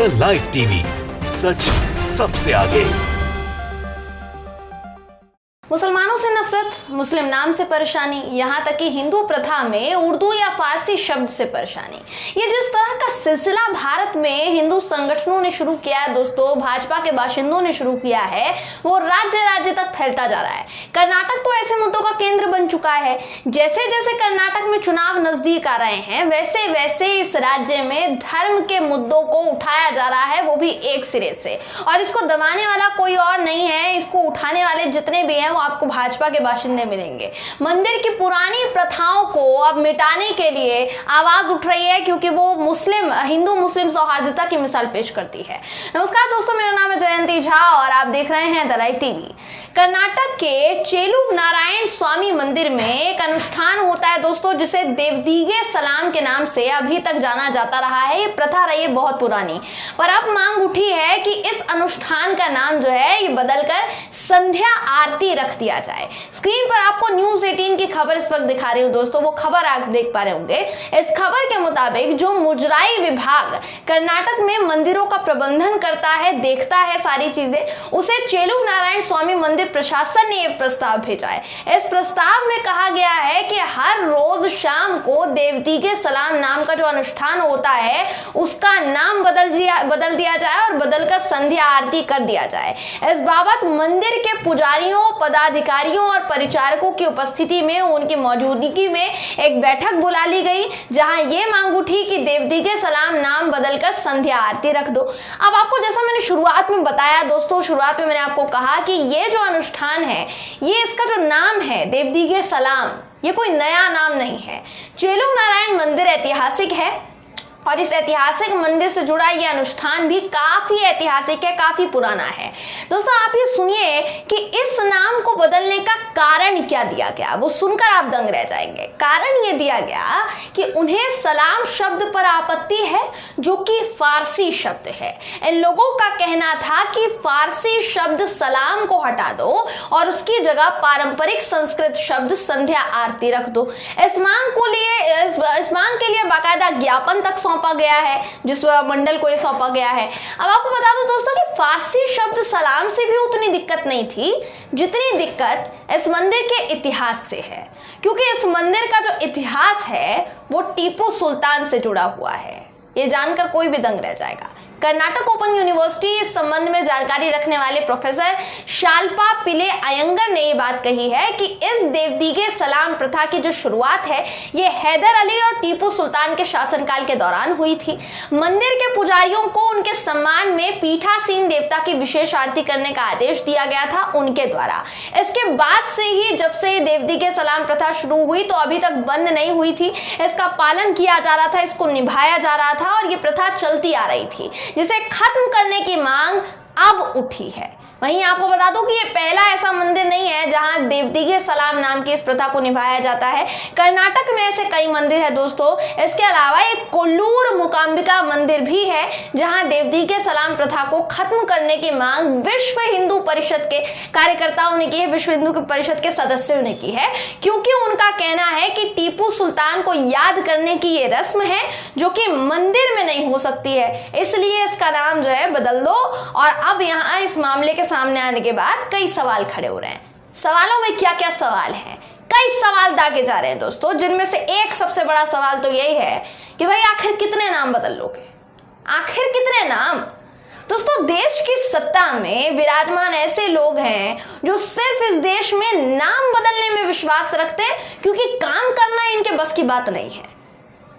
India live TV, सच सबसे आगे। मुसलमानों से नफरत, मुस्लिम नाम से परेशानी, यहाँ तक कि हिंदू प्रथा में उर्दू या फारसी शब्द से परेशानी। ये जिस तरह का सिलसिला भारत में हिंदू संगठनों ने शुरू किया है दोस्तों, भाजपा के बाशिंदों ने शुरू किया है, वो राज्य राज्य तक फैलता जा रहा है। कर्नाटक तो ऐसे मुद्दों का केंद्र बन चुका है। जैसे जैसे कर्नाटक में चुनाव नजदीक आ रहे हैं, वैसे वैसे इस राज्य में धर्म के मुद्दों को उठाया जा रहा है, वो भी एक सिरे से। और इसको दबाने वाला कोई और नहीं है, इसको उठाने वाले जितने भी हैं वो आपको भाजपा के बाशिंदे मिलेंगे। मंदिर की पुरानी प्रथाओं को अब मिटाने के लिए आवाज उठ रही है, क्योंकि वो हिंदू मुस्लिम सौहार्दता की मिसाल पेश करती है। नमस्कार दोस्तों, मेरा नाम है जयंती झा और आप देख रहे हैं द लाइव टीवी। कर्नाटक के चेलुग नारायण स्वामी मंदिर में एक अनुष्ठान होता है दोस्तों, जिसे देवदीगे सलाम के नाम से अभी तक जाना जाता रहा है। ये प्रथा रही है बहुत पुरानी, पर अब मांग उठी है कि इस अनुष्ठान का नाम जो है ये बदलकर संध्या आरती रख दिया जाए। स्क्रीन पर आपको न्यूज 18 की खबर इस वक्त दिखा रही हूं दोस्तों, वो खबर आप देख पा रहे होंगे। इस खबर के मुताबिक जो मुजराई विभाग कर्नाटक में मंदिरों का प्रबंधन करता है, देखता है सारी चीजें, उसे चेलुग नारायण स्वामी मंदिर प्रशासन ने यह प्रस्ताव भेजा है। इस प्रस्ताव में कहा गया है कि हर रोज शाम को देवदीगे सलाम नाम का जो अनुष्ठान होता है उसका नाम बदल दिया जाए और बदलकर संध्या आरती कर दिया जाए। इस बाबत मंदिर के पुजारियों, पदाधिकारियों और परिचारकों की उपस्थिति में, उनकी मौजूदगी में एक बैठक बुला ली गई, जहां यह मांग उठी कि देवदीगे सलाम नाम बदलकर संध्या आरती रख दो। अब आपको जैसा मैंने शुरुआत में बताया दोस्तों, शुरुआत में मैंने आपको कहा कि यह जो अनुष्ठान है, ये इसका जो नाम है देवदीगे सलाम, ये कोई नया नाम नहीं है। चेलुग नारायण मंदिर ऐतिहासिक है और इस ऐतिहासिक मंदिर से जुड़ा यह अनुष्ठान भी काफी ऐतिहासिक है, काफी पुराना है। दोस्तों आप ये सुनिए कि इस नाम को बदलने का कारण क्या दिया गया, वो सुनकर आप दंग रह जाएंगे। कारण ये दिया गया कि उन्हें सलाम शब्द पर आपत्ति है, जो कि फारसी शब्द है। इन लोगों का कहना था कि फारसी शब्द सलाम को हटा दो और उसकी जगह पारंपरिक संस्कृत शब्द संध्या आरती रख दो। इस मांग के लिए बाकायदा ज्ञापन तक सौंपा गया है, जिस मंडल को ये सौंपा गया है। अब आपको बता दूं दोस्तों कि फारसी शब्द सलाम से भी उतनी दिक्कत नहीं थी जितनी दिक्कत इस मंदिर के इतिहास से है, क्योंकि इस मंदिर का जो इतिहास है वो टीपू सुल्तान से जुड़ा हुआ है। ये जानकर कोई भी दंग रह जाएगा। कर्नाटक ओपन यूनिवर्सिटी इस संबंध में जानकारी रखने वाले प्रोफेसर शाल्पा पिले अयंगर ने ये बात कही है कि इस देवदीगे सलाम प्रथा की जो शुरुआत है ये हैदर अली और टीपू सुल्तान के शासनकाल के दौरान हुई थी। मंदिर के पुजारियों को उनके सम्मान में पीठासीन देवता की विशेष आरती करने का आदेश दिया गया था उनके द्वारा। इसके बाद से ही जब से देवदीगे सलाम प्रथा शुरू हुई तो अभी तक बंद नहीं हुई थी। इसका पालन किया जा रहा था, इसको निभाया जा रहा था और ये प्रथा चलती आ रही थी, जिसे खत्म करने की मांग अब उठी है। वहीं आपको बता दूं कि ये पहला ऐसा मंदिर नहीं है जहां देवदीगे सलाम नाम की इस प्रथा को निभाया जाता है। कर्नाटक में ऐसे कई मंदिर है दोस्तों। इसके अलावा एक कोल्लूर मूकांबिका मंदिर भी है, जहां देवदीगे सलाम प्रथा को खत्म करने की मांग विश्व हिंदू परिषद के कार्यकर्ताओं ने की है, विश्व हिंदू परिषद के सदस्यों ने की है, क्योंकि उनका कहना है कि टीपू सुल्तान को याद करने की ये रस्म है जो कि मंदिर में नहीं हो सकती है, इसलिए इसका नाम जो है बदल दो। और अब यहाँ इस मामले के सामने आने के बाद कई सवाल खड़े हो रहे हैं। सवालों में क्या क्या सवाल हैं? कई सवाल दागे जा रहे हैं दोस्तों, जिनमें से एक सबसे बड़ा सवाल तो यही है कि भाई आखिर कितने नाम बदल लोगे? आखिर कितने नाम? दोस्तों देश की सत्ता में विराजमान ऐसे लोग हैं जो सिर्फ इस देश में नाम बदलने में विश्वास रखते हैं, क्योंकि काम करना इनके बस की बात नहीं है।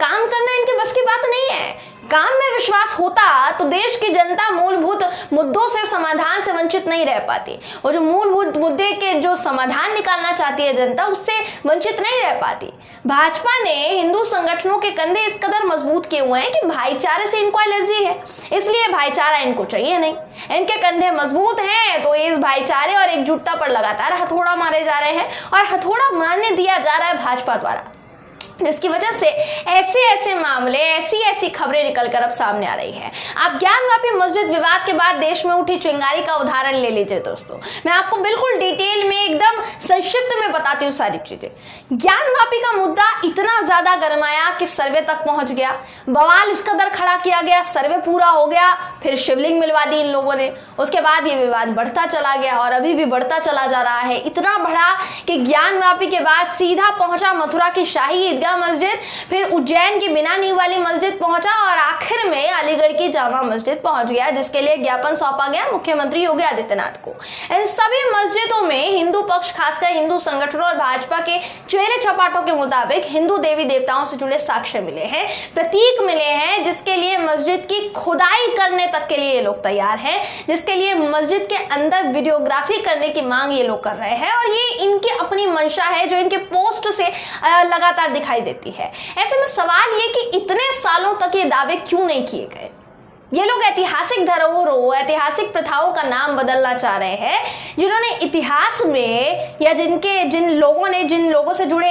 काम करना इनके बस की बात नहीं है। काम में विश्वास होता तो देश की जनता मूलभूत मुद्दों से समाधान से वंचित नहीं रह पाती। और जो मूलभूत मुद्दे के जो समाधान निकालना चाहती है जनता, उससे वंचित नहीं रह पाती। भाजपा ने हिंदू संगठनों के कंधे इस कदर मजबूत किए हुए हैं कि भाईचारे से इनको एलर्जी है, इसलिए भाईचारा इनको चाहिए नहीं। इनके कंधे मजबूत हैं तो इस भाईचारे और एकजुटता पर लगातार हथौड़ा मारे जा रहे हैं और हथौड़ा मारने दिया जा रहा है भाजपा द्वारा, जिसकी वजह से ऐसे मामले, ऐसी खबरें निकलकर अब सामने आ रही है। आप ज्ञानवापी मस्जिद विवाद के बाद देश में उठी चिंगारी का उदाहरण ले लीजिए दोस्तों। मैं आपको बिल्कुल डिटेल में एकदम संक्षिप्त में बताती हूँ सारी चीजें। ज्ञानवापी का मुद्दा इतना ज्यादा गरमाया कि सर्वे तक पहुंच गया, बवाल इस कदर खड़ा किया गया, सर्वे पूरा हो गया, फिर शिवलिंग मिलवा दी इन लोगों ने। उसके बाद ये विवाद बढ़ता चला गया और अभी भी बढ़ता चला जा रहा है। इतना बढ़ा कि ज्ञानवापी के बाद सीधा पहुंचा मथुरा की शाही ईदगाह मस्जिद, फिर उज्जैन की बिना नींव वाली मस्जिद पहुंचा और आखिर में अलीगढ़ की जामा मस्जिद पहुंच गया, जिसके लिए ज्ञापन सौंपा गया मुख्यमंत्री योगी आदित्यनाथ को। इन सभी मस्जिदों में हिंदू पक्ष, खासकर हिंदू संगठनों और भाजपा के चेले चपाटों के मुताबिक हिंदू देवी देवताओं से जुड़े साक्ष्य मिले हैं, प्रतीक मिले हैं, जिसके लिए मस्जिद की खुदाई करने तक के लिए ये लोग तैयार हैं, जिसके लिए मस्जिद के अंदर वीडियोग्राफी करने की मांग ये लोग कर रहे हैं। और ये इनकी अपनी मंशा है जो इनके पोस्ट से लगातार दिखाई देती है। ऐसे में सवाल ये कि इतने सालों तक ये दावे क्यों नहीं किए गए? ये लोग ऐतिहासिक धरोहरों, ऐतिहासिक प्रथाओं का नाम बदलना चाह रहे हैं, जिन्होंने इतिहास में या जिन लोगों से जुड़े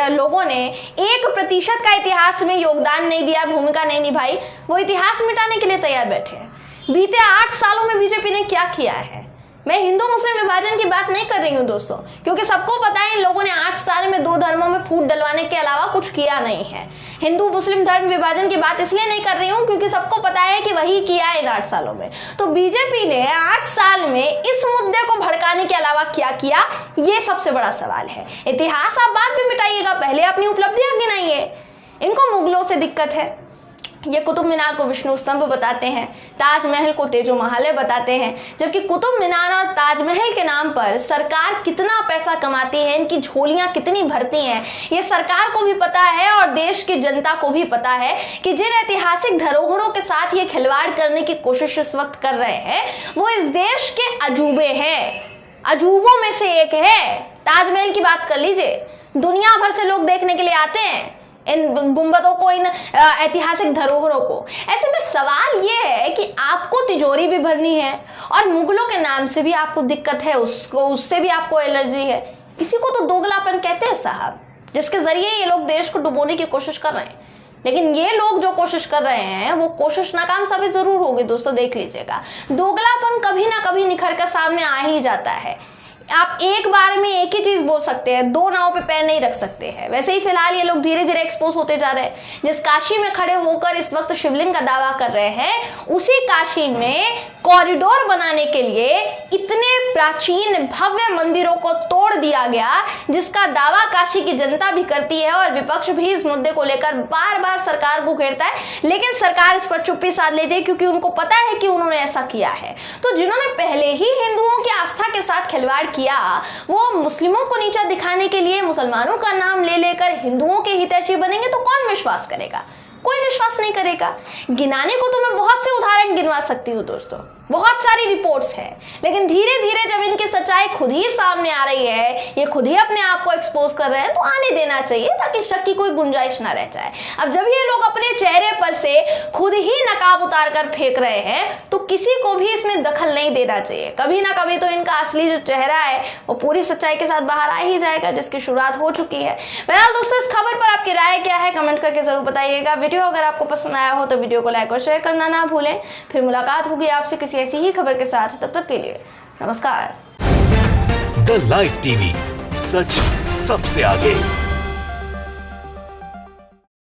लोगों ने 1% का इतिहास में योगदान नहीं दिया, भूमिका नहीं निभाई, वो इतिहास मिटाने के लिए तैयार बैठे हैं। बीते 8 सालों में बीजेपी ने क्या किया है? मैं हिंदू मुस्लिम विभाजन की बात नहीं कर रही हूँ दोस्तों, क्योंकि सबको पता है इन लोगों ने 8 साल में 2 धर्मों में फूट डलवाने के अलावा कुछ किया नहीं है। हिंदू मुस्लिम धर्म विभाजन की बात इसलिए नहीं कर रही हूँ क्योंकि सबको पता है कि वही किया है इन 8 सालों में। तो बीजेपी ने 8 साल में इस मुद्दे को भड़काने के अलावा क्या किया, ये सबसे बड़ा सवाल है। इतिहास आप बाद में मिटाइएगा, पहले अपनी उपलब्धियां गिनाइए। इनको मुगलों से दिक्कत है। ये कुतुब मीनार को विष्णु स्तंभ बताते हैं, ताजमहल को तेजो महालय बताते हैं, जबकि कुतुब मीनार और ताजमहल के नाम पर सरकार कितना पैसा कमाती है, इनकी झोलियां कितनी भरती हैं, ये सरकार को भी पता है और देश की जनता को भी पता है कि जिन ऐतिहासिक धरोहरों के साथ ये खिलवाड़ करने की कोशिश इस वक्त कर रहे हैं वो इस देश के अजूबे हैं। अजूबों में से एक है। ताजमहल की बात कर लीजिए, दुनिया भर से लोग देखने के लिए आते हैं इन गुंबदों को, इन ऐतिहासिक धरोहरों को। ऐसे में सवाल ये है कि आपको तिजोरी भी भरनी है और मुगलों के नाम से भी आपको दिक्कत है, उससे भी आपको एलर्जी है। इसी को तो दोगलापन कहते हैं साहब, जिसके जरिए ये लोग देश को डुबोने की कोशिश कर रहे हैं। लेकिन ये लोग जो कोशिश कर रहे हैं वो कोशिश नाकाम साबित जरूर होगी दोस्तों, देख लीजिएगा। दोगलापन कभी ना कभी निखर कर सामने आ ही जाता है। आप एक बार में एक ही चीज बोल सकते हैं, 2 नाव पे पैर नहीं रख सकते हैं। वैसे ही फिलहाल ये लोग धीरे धीरे एक्सपोज होते जा रहे हैं। जिस काशी में खड़े होकर इस वक्त शिवलिंग का दावा कर रहे हैं, उसी काशी में कॉरिडोर बनाने के लिए इतने प्राचीन भव्य मंदिरों को तोड़ दिया गया, जिसका दावा काशी की जनता भी करती है और विपक्ष भी इस मुद्दे को लेकर बार बार सरकार को घेरता है, लेकिन सरकार इस पर चुप्पी साध लेती है क्योंकि उनको पता है कि उन्होंने ऐसा किया है। तो जिन्होंने पहले ही हिंदुओं की आस्था के साथ खिलवाड़ किया, वो मुस्लिमों को नीचा दिखाने के लिए मुसलमानों का नाम ले लेकर हिंदुओं के हितैषी बनेंगे तो कौन विश्वास करेगा? कोई विश्वास नहीं करेगा। गिनाने को तो मैं बहुत से उदाहरण गिनवा सकती हूँ दोस्तों, बहुत सारी रिपोर्ट्स हैं, लेकिन धीरे धीरे जब इनकी सच्चाई खुद ही सामने आ रही है, ये खुद ही अपने आप को एक्सपोज कर रहे हैं, तो आने देना चाहिए ताकि शक की कोई गुंजाइश ना रह जाए। अब जब ये लोग अपने चेहरे पर से खुद ही नकाब उतार कर फेंक रहे हैं तो किसी को भी इसमें दखल नहीं देना चाहिए। कभी ना कभी तो इनका असली जो चेहरा है वो पूरी सच्चाई के साथ बाहर आ ही जाएगा, जिसकी शुरुआत हो चुकी है। बहरहाल दोस्तों, इस खबर पर आपकी राय क्या है कमेंट करके जरूर बताइएगा। वीडियो अगर आपको पसंद आया हो तो वीडियो को लाइक और शेयर करना ना भूलें। फिर मुलाकात होगी आपसे किसी ऐसी ही खबर के साथ, तब तक के लिए नमस्कार। द लाइव टीवी, सच सबसे आगे।